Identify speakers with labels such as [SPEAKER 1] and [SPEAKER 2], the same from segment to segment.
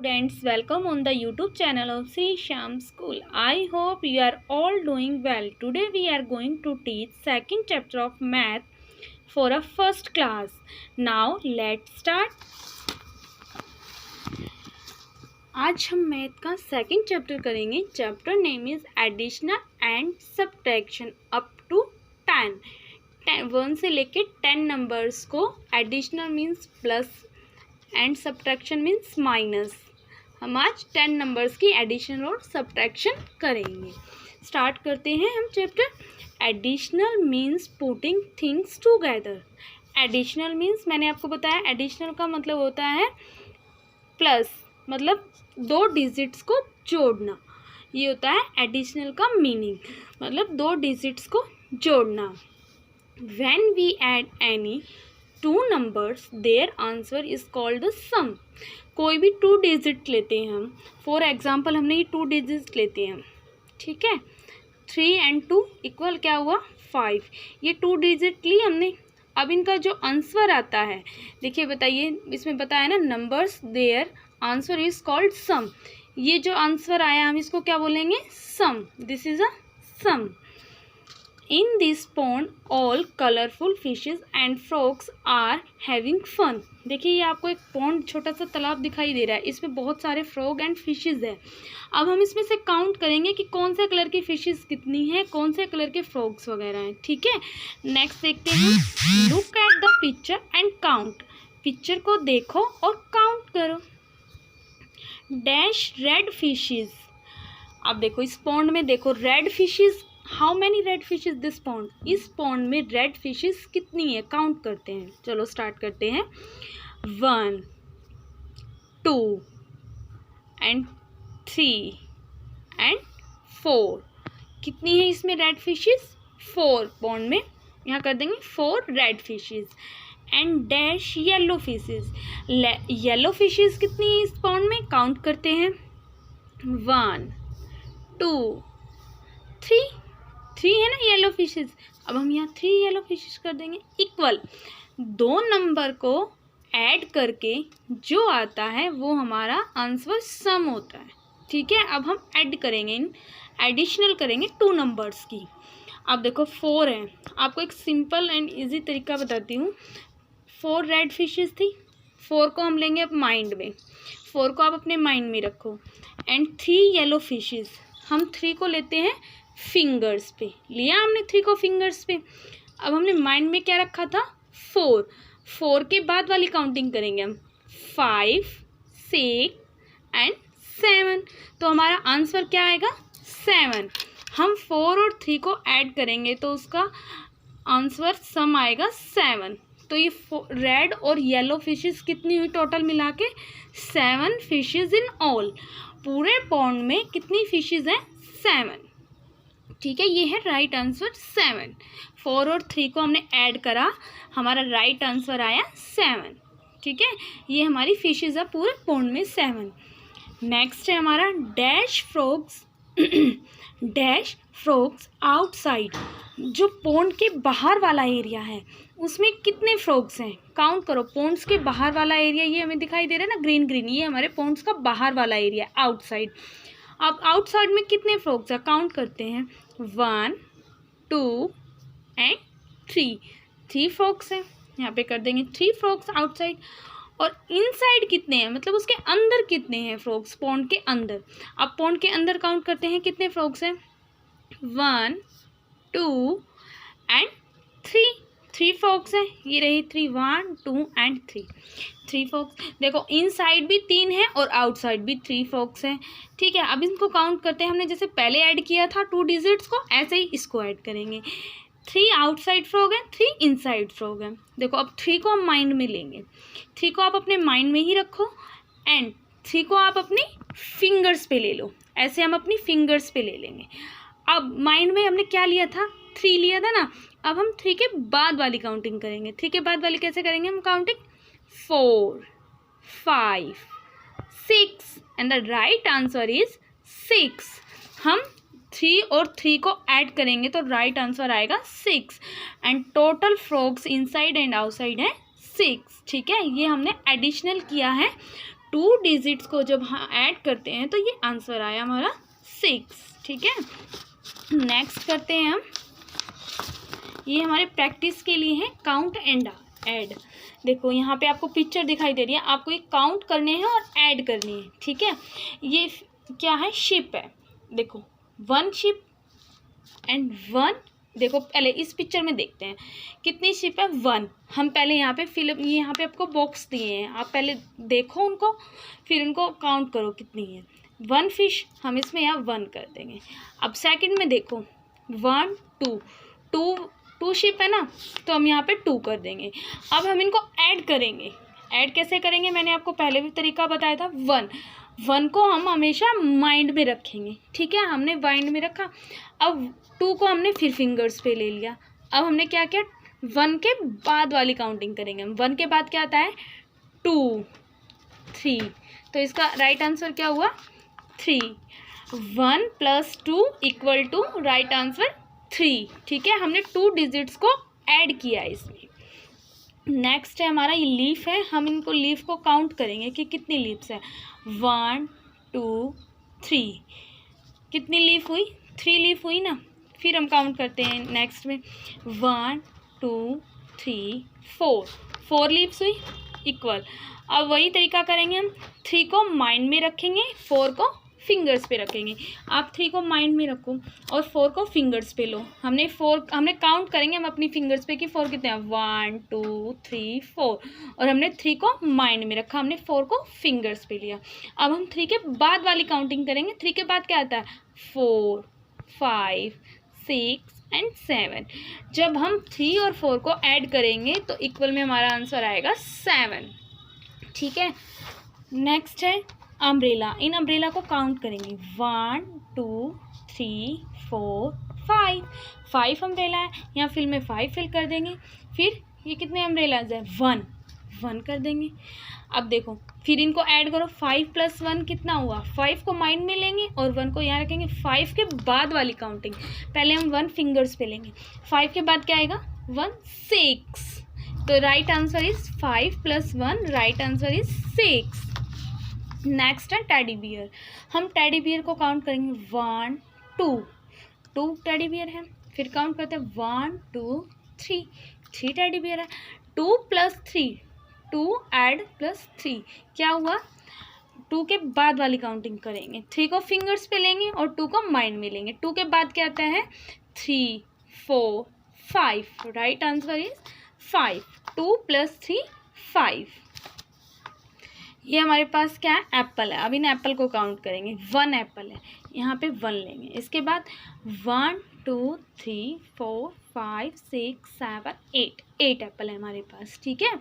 [SPEAKER 1] Students, welcome on the YouTube channel of Sri Sham School. I hope you are all doing well. Today we are going to teach second chapter of math for a first class. Now let's start. आज हम math का second chapter करेंगे. Chapter name is additional and subtraction up to 10. 1 से लेके 10 numbers को additional means plus and subtraction means minus. हम आज 10 numbers की एडिशन और सब्ट्रैक्शन करेंगे. स्टार्ट करते हैं हम chapter. Additional means putting things together. Additional means मैंने आपको बताया एडिशनल का मतलब होता है प्लस, मतलब 2 डिजिट्स को जोड़ना. ये होता है एडिशनल का मीनिंग, मतलब 2 डिजिट्स को जोड़ना. When we add any 2 numbers their answer is called the sum. कोई भी 2 डिजिट लेते हैं हम. फॉर एग्जाम्पल हमने ये 2 डिजिट लेते हैं, ठीक है. 3 and 2 इक्वल क्या हुआ 5. ये 2 डिजिट ली हमने. अब इनका जो आंसर आता है, देखिए बताइए, इसमें बताया ना numbers there answer is called sum. ये जो आंसर आया हम इसको क्या बोलेंगे, sum. This is a sum. In this pond, all colorful fishes and frogs are having fun. देखिए ये आपको एक पॉन्ड, छोटा सा तालाब दिखाई दे रहा है. इसमें बहुत सारे फ्रॉग एंड फिशेज है. अब हम इसमें से काउंट करेंगे कि कौन से कलर की फिशेज कितनी है, कौन से कलर के फ्रॉग्स वगैरह हैं, ठीक है. नेक्स्ट देखते हैं. Look at the picture and count. Picture को देखो और काउंट करो. Dash red fishes. अब देखो इस पॉन्ड में देखो red fishes. How many red fishes this pond. इस पॉन्ड में रेड फिशेज कितनी है, काउंट करते हैं. चलो स्टार्ट करते हैं. 1 2 एंड 3 एंड 4. कितनी है इसमें रेड फिशेज, 4 पॉन्ड में. यहाँ कर देंगे 4 red fishes. And dash yellow fishes. Yellow fishes कितनी है इस पॉन्ड में, काउंट करते हैं. 1 2 3 है ना येलो फिशेज. अब हम यहाँ 3 येलो फिशेज कर देंगे इक्वल. 2 नंबर को ऐड करके जो आता है वो हमारा आंसर सम होता है, ठीक है. अब हम ऐड करेंगे, एडिशनल करेंगे 2 नंबर्स की. अब देखो 4 है. आपको एक सिंपल एंड इजी तरीका बताती हूँ. 4 रेड फिशेज थी. 4 को हम लेंगे अब माइंड में. 4 को आप अपने माइंड में रखो. And 3 yellow fishes. हम 3 को लेते हैं फिंगर्स पे. लिया हमने 3 को फिंगर्स पे. अब हमने माइंड में क्या रखा था, 4 के बाद वाली काउंटिंग करेंगे हम. 5 6 एंड 7. तो हमारा आंसर क्या आएगा, 7. हम 4 और 3 को ऐड करेंगे तो उसका आंसर सम आएगा 7. तो ये रेड और येलो फिशेस कितनी हुई टोटल मिला के, 7 फिशेज इन ऑल. पूरे पॉन्ड में कितनी फिशेज हैं, 7, ठीक है. ये है राइट आंसर 7. 4 और 3 को हमने ऐड करा, हमारा राइट आंसर आया 7, ठीक है. ये हमारी फिशेज है पूरे पॉन्ड में 7. नेक्स्ट है हमारा dash frogs. Dash frogs outside. जो पॉन्ड के बाहर वाला एरिया है उसमें कितने फ्रॉग्स हैं, काउंट करो. पॉन्ड्स के बाहर वाला एरिया ये हमें दिखाई दे रहा है ना, ग्रीन ग्रीन, ये हमारे पॉन्ड्स का बाहर वाला एरिया आउटसाइड. अब आउटसाइड में कितने फ्रॉग्स है, काउंट करते हैं. 1 2 एंड 3 फ्रॉग्स हैं. यहाँ पे कर देंगे 3 फ्रॉग्स आउटसाइड. और इनसाइड कितने हैं, मतलब उसके अंदर कितने हैं फ्रॉग्स, पॉन्ड के अंदर. अब पॉन्ड के अंदर काउंट करते हैं कितने फ्रॉग्स हैं. 1 2 एंड 3 फ्रॉग्स हैं. ये रही 3, 1 2 एंड 3 फ्रॉग्स. देखो इनसाइड भी 3 है और आउटसाइड भी 3 फ्रॉग्स हैं, ठीक है. अब इनको काउंट करते हैं. हमने जैसे पहले ऐड किया था 2 डिजिट्स को, ऐसे ही इसको ऐड करेंगे. 3 आउटसाइड फ्रॉग है, 3 इनसाइड फ्रॉग है. देखो अब 3 को हम माइंड में लेंगे. 3 को आप अपने माइंड में ही रखो एंड 3 को आप अपनी फिंगर्स पे ले लो. ऐसे हम अपनी फिंगर्स पे ले लेंगे. अब माइंड में हमने क्या लिया था, 3 लिया था ना. अब हम 3 के बाद वाली काउंटिंग करेंगे. 3 के बाद वाली कैसे करेंगे हम counting, 4 5 6 and the right answer is 6. हम 3 और 3 को ऐड करेंगे तो राइट आंसर आएगा 6. And total frogs inside and outside है 6, ठीक है. ये हमने एडिशनल किया है 2 डिजिट्स को जब ऐड करते हैं तो ये आंसर आया हमारा 6। ठीक है, नेक्स्ट करते हैं हम, ये हमारे प्रैक्टिस के लिए है काउंट एंड ऐड। देखो यहाँ पे आपको पिक्चर दिखाई दे रही है, आपको ये काउंट करने हैं और ऐड करनी है। ठीक है, ये क्या है, शिप है। देखो 1 शिप एंड 1, देखो पहले इस पिक्चर में देखते हैं कितनी शिप है, 1। हम पहले यहाँ पे फिल, यहाँ पे आपको बॉक्स दिए हैं, आप पहले देखो उनको, फिर उनको काउंट करो कितनी है। 1 फिश, हम इसमें यहाँ 1 कर देंगे। अब सेकंड में देखो 1 2 शिप है ना, तो हम यहाँ पे 2 कर देंगे। अब हम इनको ऐड करेंगे। ऐड कैसे करेंगे, मैंने आपको पहले भी तरीका बताया था। 1 को हम हमेशा माइंड में रखेंगे। ठीक है, हमने माइंड में रखा। अब 2 को हमने फिर फिंगर्स पे ले लिया। अब हमने क्या किया, 1 के बाद वाली काउंटिंग करेंगे हम। 1 के बाद क्या आता है, 2 3, तो इसका राइट आंसर क्या हुआ, 3। 1 + 2 = राइट आंसर 3। ठीक है, हमने 2 डिजिट्स को ऐड किया इसमें। नेक्स्ट है हमारा ये लीफ है, हम इनको लीफ को काउंट करेंगे कि कितनी लीव्स है। 1 2 3, कितनी लीफ हुई, 3 लीफ हुई ना। फिर हम काउंट करते हैं नेक्स्ट में, 1 2 3 4 लीव्स हुई इक्वल। अब वही तरीका करेंगे हम, 3 को माइंड में रखेंगे, 4 को फिंगर्स पे रखेंगे। आप 3 को माइंड में रखो और 4 को फिंगर्स पे लो। हमने काउंट करेंगे हम अपनी फिंगर्स पे कि 4 कितने हैं, 1 2 3 4, और हमने 3 को माइंड में रखा, हमने 4 को फिंगर्स पे लिया। अब हम 3 के बाद वाली काउंटिंग करेंगे। 3 के बाद क्या आता है, 4 5 6 एंड 7। जब हम 3 और 4 को ऐड करेंगे तो इक्वल में हमारा आंसर आएगा 7। ठीक है, नेक्स्ट है अम्ब्रेला। इन अम्ब्रेला को काउंट करेंगे, 1 2 3 4 5 अम्ब्रेला है, यहाँ फिल में 5 फिल कर देंगे। फिर ये कितने अम्ब्रेलाज है, 1 कर देंगे। अब देखो फिर इनको ऐड करो, 5 + 1 कितना हुआ, 5 को माइंड में लेंगे और 1 को यहाँ रखेंगे। 5 के बाद वाली काउंटिंग, पहले हम 1 फिंगर्स पे लेंगे, 5 के बाद क्या आएगा, 1 6। तो right answer is 5 + 1, right answer is 6। Next है टेडी बियर। हम टेडी बियर को काउंट करेंगे, 1 2 टेडी बियर है। फिर काउंट करते हैं 1 2 3 टेडी बियर है। 2 + 3, 2 ऐड +3 क्या हुआ, 2 के बाद वाली काउंटिंग करेंगे। 3 को फिंगर्स पे लेंगे और 2 को माइंड में लेंगे। 2 के बाद क्या आता है, 3 4 5, राइट आंसर इज 5। 2 + 3 5। ये हमारे पास क्या है, एप्पल है। अब इन एप्पल को काउंट करेंगे, 1 एप्पल है, यहाँ पे 1 लेंगे। इसके बाद 1 2 3 4 5 6 7 8 एप्पल है हमारे पास। ठीक है,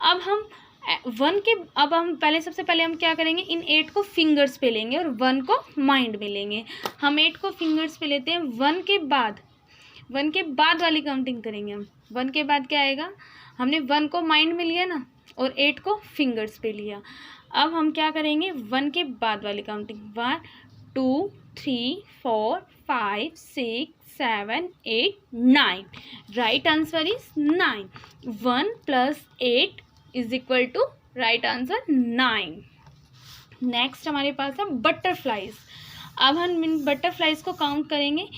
[SPEAKER 1] अब हम सबसे पहले हम क्या करेंगे, इन 8 को फिंगर्स पे लेंगे और 1 को माइंड में लेंगे। हम 8 को फिंगर्स पे लेते हैं, 1 के बाद वाली काउंटिंग करेंगे हम। 1 के बाद क्या आएगा, हमने 1 को माइंड में लिया ना और 8 को फिंगर्स पे लिया। अब हम क्या करेंगे, 1 के बाद वाली counting, 1 2 3 4 5 6 7 8 9, right answer is 9। 1 + 8 = right answer 9। Next हमारे पास है बटरफ्लाइज। अब हम इन बटरफ्लाइज को काउंट करेंगे,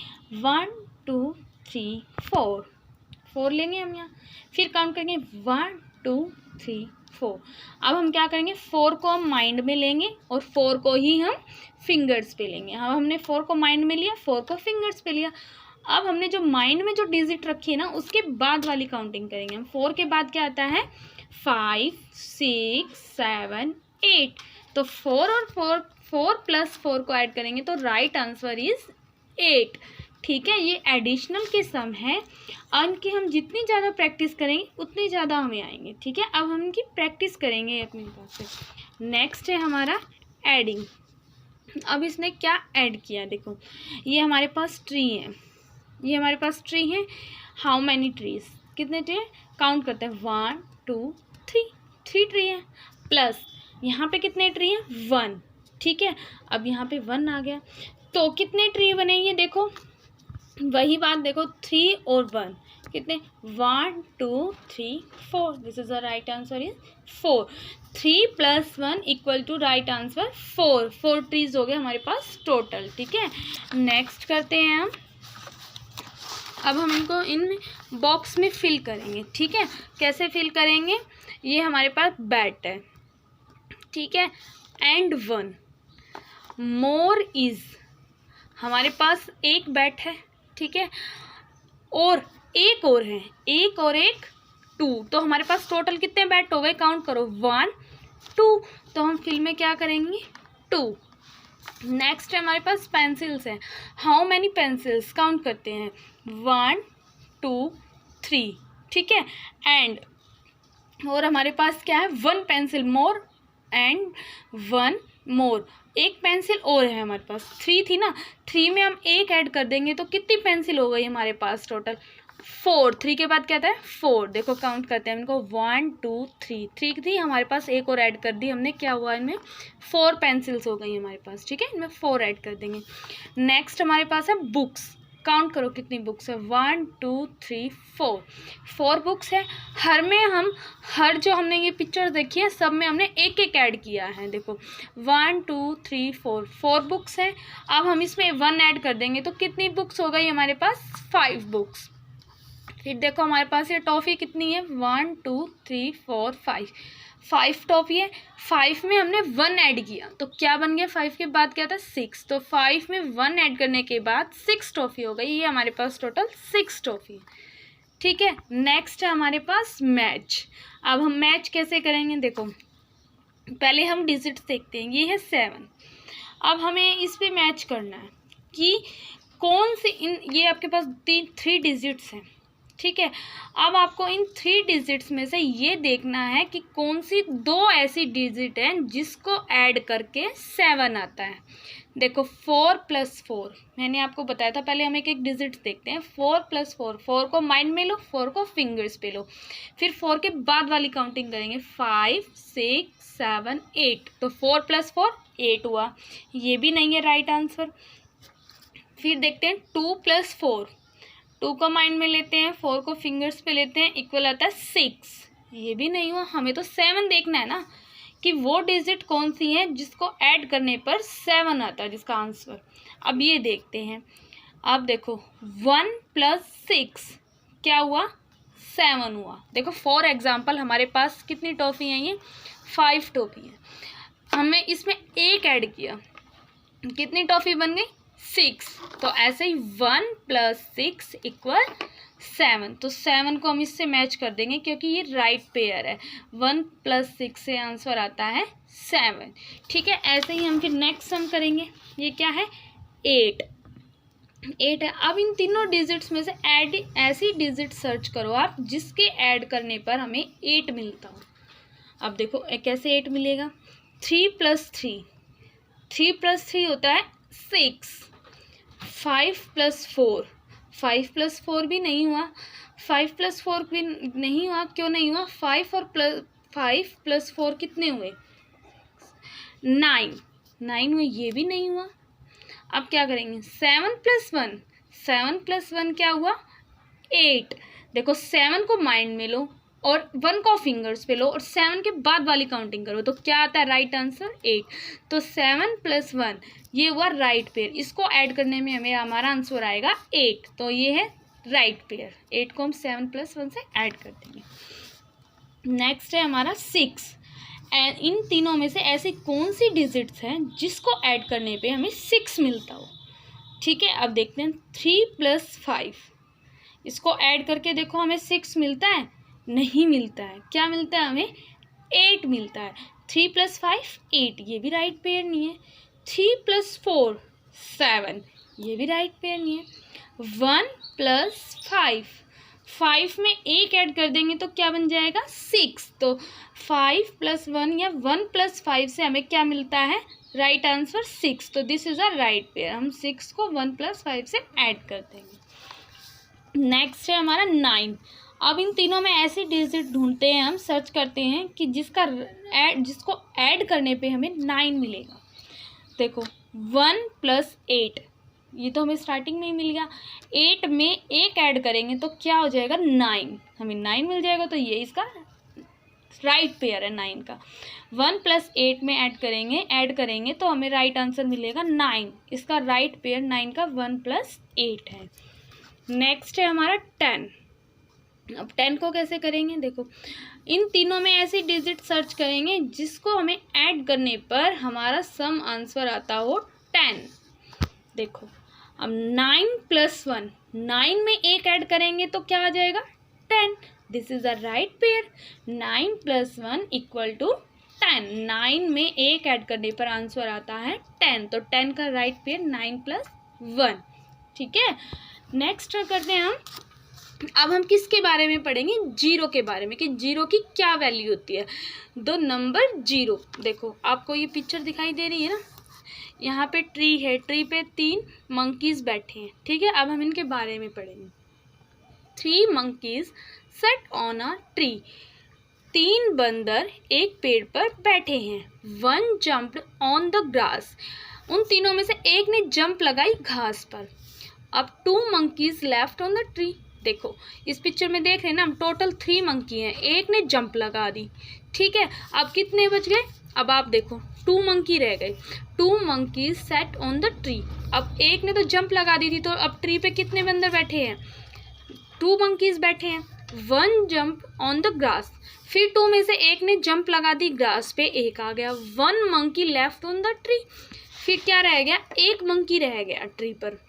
[SPEAKER 1] 1 2 3 4 लेंगे हम यहाँ। फिर काउंट करेंगे 1 2 3 4। अब हम क्या करेंगे, 4 को हम माइंड में लेंगे और 4 को ही हम फिंगर्स पे लेंगे। अब हमने 4 को माइंड में लिया, 4 को फिंगर्स पे लिया। अब हमने जो माइंड में जो डिजिट रखी है ना, उसके बाद वाली काउंटिंग करेंगे हम। 4 के बाद क्या आता है, 5 6 7 8। तो 4 + 4 को ऐड करेंगे तो राइट आंसर इज 8। ठीक है, ये एडिशनल के सम है और इनकी हम जितनी ज़्यादा प्रैक्टिस करेंगे उतनी ज़्यादा हमें आएंगे। ठीक है, अब हम इनकी प्रैक्टिस करेंगे अपने पास से। नेक्स्ट है हमारा एडिंग। अब इसने क्या ऐड किया, देखो ये हमारे पास ट्री है, हाउ मैनी ट्रीज, कितने ट्री काउंट करते हैं, 1 2 3 ट्री है, प्लस यहाँ पे कितने ट्री हैं, 1। ठीक है, अब यहाँ पे 1 आ गया तो कितने ट्री बनेंगे, देखो वही बात, देखो 3 और 1 कितने 1 2 3 4, this is the right answer is 4। 3 + 1 = right answer 4। 4 trees हो गए हमारे पास टोटल। ठीक है, नेक्स्ट करते हैं हम। अब हम इनको इन बॉक्स में फिल करेंगे। ठीक है, कैसे फिल करेंगे? ये हमारे पास बैट है, ठीक है, एंड 1 मोर इज, हमारे पास एक बैट है, ठीक है, और एक और है, एक और एक 2, तो हमारे पास टोटल कितने बैट हो गए? काउंट करो 1 2, तो हम फिल में क्या करेंगे? 2। नेक्स्ट है हमारे पास पेंसिल्स हैं। How many pencils? काउंट करते हैं 1 2 3, ठीक है, एंड और हमारे पास क्या है? 1 पेंसिल मोर एंड 1 मोर, एक पेंसिल और है हमारे पास। 3 थी ना, 3 में हम एक ऐड कर देंगे तो कितनी पेंसिल हो गई हमारे पास टोटल? 4। 3 के बाद क्या था? 4। देखो काउंट करते हैं इनको 1 2 3, 3 थी हमारे पास, एक और ऐड कर दी हमने, क्या हुआ इनमें? 4 पेंसिल्स हो गई हमारे पास। ठीक है, इनमें 4 ऐड कर देंगे। नेक्स्ट हमारे पास है बुक्स। काउंट करो कितनी बुक्स है? 1 2 3 4, 4 बुक्स है। हर जो हमने ये पिक्चर देखी है सब में हमने एक एक ऐड किया है। देखो 1 2 3 4, 4 बुक्स है। अब हम इसमें 1 ऐड कर देंगे तो कितनी बुक्स हो गई हमारे पास? 5 बुक्स। फिर देखो हमारे पास ये टॉफ़ी कितनी है? 1 2 3 4 5, 5 टॉफ़ी है। 5 में हमने 1 ऐड किया तो क्या बन गया? 5 के बाद क्या था? 6, तो 5 में 1 ऐड करने के बाद 6 टॉफ़ी हो गई। ये हमारे पास टोटल 6 टॉफ़ी है। ठीक है, नेक्स्ट है हमारे पास मैच। अब हम मैच कैसे करेंगे? देखो पहले हम डिजिट्स देखते हैं। ये है 7। अब हमें इस पे मैच करना है कि कौन से ये आपके पास 3 डिजिट्स हैं, ठीक है। अब आपको इन 3 डिजिट्स में से ये देखना है कि कौन सी 2 ऐसी डिजिट हैं जिसको ऐड करके 7 आता है। देखो 4 + 4 मैंने आपको बताया था। पहले हम एक एक डिजिट देखते हैं। 4 + 4, 4 को माइंड में लो, 4 को फिंगर्स पे लो, फिर 4 के बाद वाली काउंटिंग करेंगे 5 6 7 8, तो 4 + 4 8 हुआ। ये भी नहीं है राइट आंसर। फिर देखते हैं 2 + 4, 2 को माइंड में लेते हैं, 4 को फिंगर्स पे लेते हैं, इक्वल आता है 6। ये भी नहीं हुआ। हमें तो 7 देखना है ना कि वो डिजिट कौन सी है जिसको ऐड करने पर 7 आता है, जिसका आंसर। अब ये देखते हैं। अब देखो 1 + 6 क्या हुआ? 7 हुआ। देखो फॉर एग्जाम्पल हमारे पास कितनी टॉफ़ी हैं? ये 5 टॉफ़ी है। हमने इसमें एक ऐड किया, कितनी टॉफ़ी बन गई? 6। तो ऐसे ही 1 + 6 = 7, तो 7 को हम इससे मैच कर देंगे क्योंकि ये राइट पेयर है। 1 + 6 से आंसर आता है 7। ठीक है, ऐसे ही हम फिर नेक्स्ट सम करेंगे। ये क्या है? 8 है। अब इन तीनों डिजिट्स में से ऐसी डिजिट सर्च करो आप जिसके ऐड करने पर हमें 8 मिलता हो। अब देखो कैसे 8 मिलेगा? 3 + 3, 3 + 3 होता है 6। 5 + 4, 5 + 4 भी नहीं हुआ। 5 + 4 भी नहीं हुआ। क्यों नहीं हुआ? 5 + 4 कितने हुए? 9 हुए। ये भी नहीं हुआ। अब क्या करेंगे? 7 + 1, 7 + 1 क्या हुआ? 8। देखो 7 को माइंड में लो और 1 को फिंगर्स पे लो और 7 के बाद वाली काउंटिंग करो तो क्या आता है राइट आंसर? 8। तो 7 + 1 ये हुआ राइट पेयर। इसको ऐड करने में हमारा आंसर आएगा 8, तो ये है राइट पेयर। 8 को हम 7 + 1 से ऐड कर देंगे। नेक्स्ट है हमारा 6। इन तीनों में से ऐसी कौन सी डिजिट्स हैं जिसको ऐड करने पे हमें 6 मिलता हो? ठीक है, अब देखते हैं 3 + 5, इसको ऐड करके देखो हमें 6 मिलता है? नहीं मिलता है। क्या मिलता है हमें? 8 मिलता है। 3 + 5 8, ये भी राइट पेयर नहीं है। 3 + 4 7, ये भी राइट पेयर नहीं है। 1 + 5, 5 में एक ऐड कर देंगे तो क्या बन जाएगा? 6। तो 5 + 1 या 1 + 5 से हमें क्या मिलता है? Right answer 6। तो this is a right pair. हम 6 को 1 + 5 से ऐड कर देंगे। नेक्स्ट है हमारा 9। अब इन तीनों में ऐसी डिजिट ढूंढते हैं, हम सर्च करते हैं कि जिसको ऐड करने पे हमें 9 मिलेगा। देखो 1 + 8, ये तो हमें स्टार्टिंग में ही मिल गया। 8 में 1 ऐड करेंगे तो क्या हो जाएगा 9, हमें 9 मिल जाएगा, तो ये इसका राइट पेयर है 9 का। 1 + 8 में ऐड करेंगे तो हमें राइट आंसर मिलेगा 9, इसका राइट पेयर 9 का 1 + 8 है। नेक्स्ट है हमारा 10। अब 10 को कैसे करेंगे, देखो इन तीनों में ऐसी डिजिट सर्च करेंगे जिसको हमें ऐड करने पर हमारा सम आंसर आता हो 10। देखो अब 9 + 1, 9 में 1 ऐड करेंगे तो क्या आ जाएगा 10, this is a right pair. 9 + 1 = 10, 9 में 1 ऐड करने पर आंसर आता है 10, तो 10 का राइट पेयर 9 + 1। ठीक है, नेक्स्ट करते हैं हम। अब हम किसके बारे में पढ़ेंगे, जीरो के बारे में, कि जीरो की क्या वैल्यू होती है। दो नंबर जीरो, देखो आपको ये पिक्चर दिखाई दे रही है ना, यहाँ पे ट्री है, ट्री पे 3 मंकीज बैठे हैं। ठीक है, अब हम इनके बारे में पढ़ेंगे। 3 monkeys sat on a tree, 3 बंदर एक पेड़ पर बैठे हैं। 1 jumped on the grass, उन तीनों में से एक ने जंप लगाई घास पर। अब 2 monkeys left on the tree, देखो इस पिक्चर में देख रहे हैं ना हम, टोटल 3 मंकी हैं, एक ने जंप लगा दी। ठीक है, अब कितने बच गए, अब आप देखो 2 मंकी रह गए। 2 monkeys sat on the tree, अब एक ने तो जंप लगा दी थी, तो अब ट्री पे कितने बंदर बैठे हैं, 2 monkeys बैठे हैं। 1 jump on the grass, फिर 2 में से एक ने जंप लगा दी ग्रास पे, एक आ गया। 1 monkey left on the tree, फिर क्या रह गया, एक मंकी रह गया ट्री पर।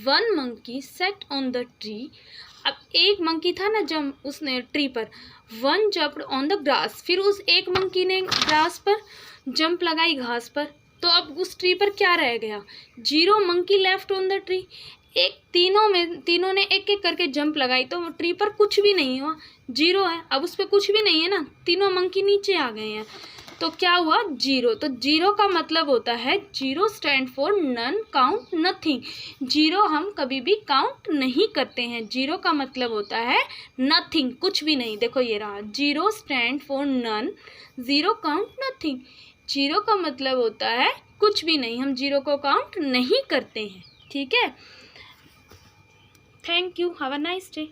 [SPEAKER 1] 1 monkey sat on the tree, अब एक मंकी था ना जंप उसने ट्री पर। 1 jumped on the grass, फिर उस एक मंकी ने ग्रास पर जंप लगाई घास पर, तो अब उस ट्री पर क्या रह गया, 0 monkey left on the tree। एक तीनों ने एक एक करके जंप लगाई तो ट्री पर कुछ भी नहीं हुआ, 0 है। अब उस पर कुछ भी नहीं है ना, तीनों मंकी नीचे आ गए हैं, तो क्या हुआ 0। तो 0 का मतलब होता है, 0 stand for none, count, nothing. 0 हम कभी भी काउंट नहीं करते हैं, 0 का मतलब होता है नथिंग, कुछ भी नहीं। देखो ये रहा, 0 stand for none, 0 count, nothing. 0 का मतलब होता है कुछ भी नहीं, हम 0 को काउंट नहीं करते हैं। ठीक है, thank you, have a nice day.